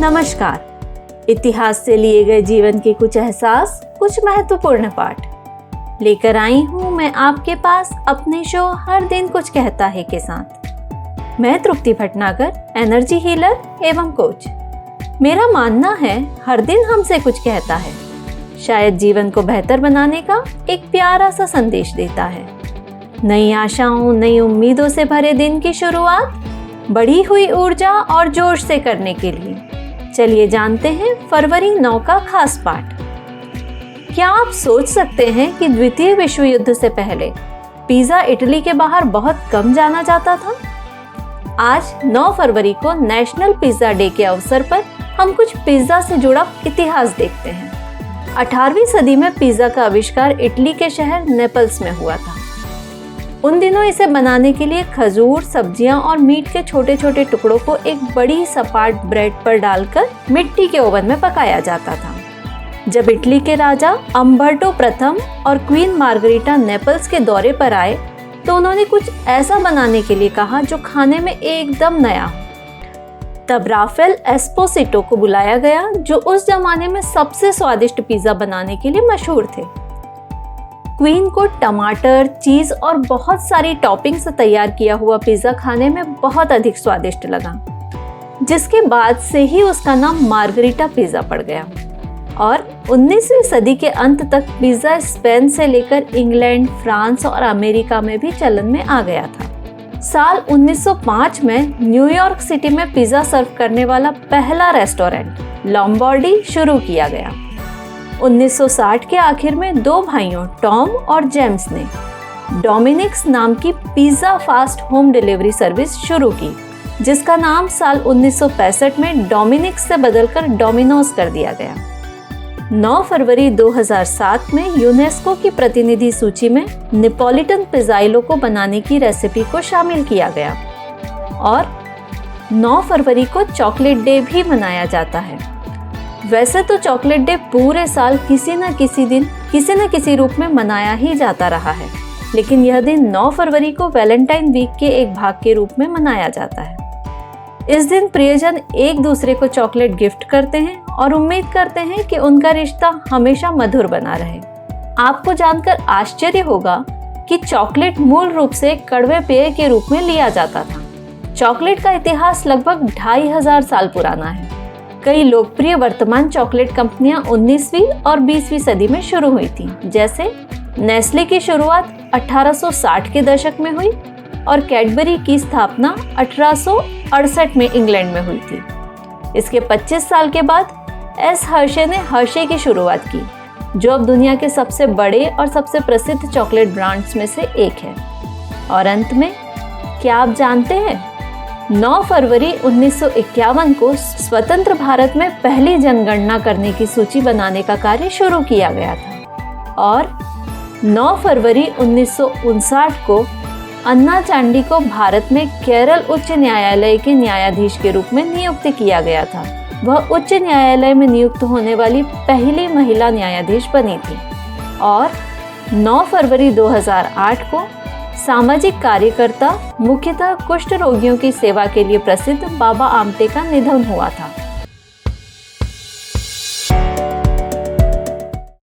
नमस्कार। इतिहास से लिए गए जीवन के कुछ एहसास, कुछ महत्वपूर्ण पाठ लेकर आई हूँ मैं आपके पास अपने शो हर दिन कुछ कहता है के साथ। मैं तृप्ति भटनागर, एनर्जी हीलर एवं कोच। मेरा मानना है हर दिन हमसे कुछ कहता है, शायद जीवन को बेहतर बनाने का एक प्यारा सा संदेश देता है। नई आशाओं, नई उम्मीदों से भरे दिन की शुरुआत बढ़ी हुई ऊर्जा और जोश से करने के लिए चलिए जानते हैं फरवरी 9 का खास पाठ। क्या आप सोच सकते हैं कि द्वितीय विश्व युद्ध से पहले पिज़्ज़ा इटली के बाहर बहुत कम जाना जाता था? आज 9 फरवरी को नेशनल पिज़्ज़ा डे के अवसर पर हम कुछ पिज़्ज़ा से जुड़ा इतिहास देखते हैं। 18वीं सदी में पिज़्ज़ा का आविष्कार इटली के शहर नेपल्स में हुआ था। उन दिनों इसे बनाने के लिए खजूर, सब्जियां और मीट के छोटे छोटे टुकड़ों को एक बड़ी सपाट ब्रेड पर डालकर मिट्टी के ओवन में पकाया जाता था। जब इटली के राजा अम्बर्टो प्रथम और क्वीन मार्गरीटा नेपल्स के दौरे पर आए तो उन्होंने कुछ ऐसा बनाने के लिए कहा जो खाने में एकदम नया हो। तब राफेल एस्पोसिटो को बुलाया गया, जो उस जमाने में सबसे स्वादिष्ट पिज़्ज़ा बनाने के लिए मशहूर थे। क्वीन को टमाटर, चीज और बहुत सारी टॉपिंग से तैयार किया हुआ पिज़्ज़ा खाने में बहुत अधिक स्वादिष्ट लगा, जिसके बाद से ही उसका नाम मार्गरीटा पिज़्ज़ा पड़ गया। और 19वीं सदी के अंत तक पिज़्ज़ा स्पेन से लेकर इंग्लैंड, फ्रांस और अमेरिका में भी चलन में आ गया था। साल 1905 में न्यूयॉर्क सिटी में पिज़्ज़ा सर्व करने वाला पहला रेस्टोरेंट लोम्बार्डी शुरू किया गया। 1960 के आखिर में 2 भाइयों टॉम और जेम्स ने डोमिनिक्स नाम की pizza fast home delivery service शुरू की, जिसका नाम साल 1965 में डोमिनिक्स से बदलकर डोमिनोज कर दिया गया। 9 फरवरी 2007 में यूनेस्को की प्रतिनिधि सूची में नेपोलिटन पिज़्ज़ाइलो को बनाने की रेसिपी को शामिल किया गया। और 9 फरवरी को चॉकलेट डे भी मनाया जाता है। वैसे तो चॉकलेट डे पूरे साल किसी न किसी दिन किसी न किसी रूप में मनाया ही जाता रहा है, लेकिन यह दिन 9 फरवरी को वैलेंटाइन वीक के एक भाग के रूप में मनाया जाता है। इस दिन प्रियजन एक दूसरे को चॉकलेट गिफ्ट करते हैं और उम्मीद करते हैं कि उनका रिश्ता हमेशा मधुर बना रहे। आपको जानकर आश्चर्य होगा कि चॉकलेट मूल रूप से कड़वे पेय के रूप में लिया जाता था। चॉकलेट का इतिहास लगभग 2500 साल पुराना है। कई लोकप्रिय वर्तमान चॉकलेट कंपनियां 19वीं और 20वीं सदी में शुरू हुई थीं, जैसे नेस्ले की शुरुआत 1860 के दशक में हुई और कैडबरी की स्थापना 1868 में इंग्लैंड में हुई थी। इसके 25 साल के बाद एस हर्शे ने हर्शे की शुरुआत की, जो अब दुनिया के सबसे बड़े और सबसे प्रसिद्ध चॉकलेट ब्रांड्स में से एक है। और अंत में, क्या आप जानते हैं 9 फरवरी 1951 को स्वतंत्र भारत में पहली जनगणना करने की सूची बनाने का कार्य शुरू किया गया था। और 9 फरवरी 1959 को अन्ना चांडी को भारत में केरल उच्च न्यायालय के न्यायाधीश के रूप में नियुक्त किया गया था। वह उच्च न्यायालय में नियुक्त होने वाली पहली महिला न्यायाधीश बनी थी। और 9 फरवरी 2008 को सामाजिक कार्यकर्ता, मुख्यतः कुष्ठ रोगियों की सेवा के लिए प्रसिद्ध बाबा आमटे का निधन हुआ था।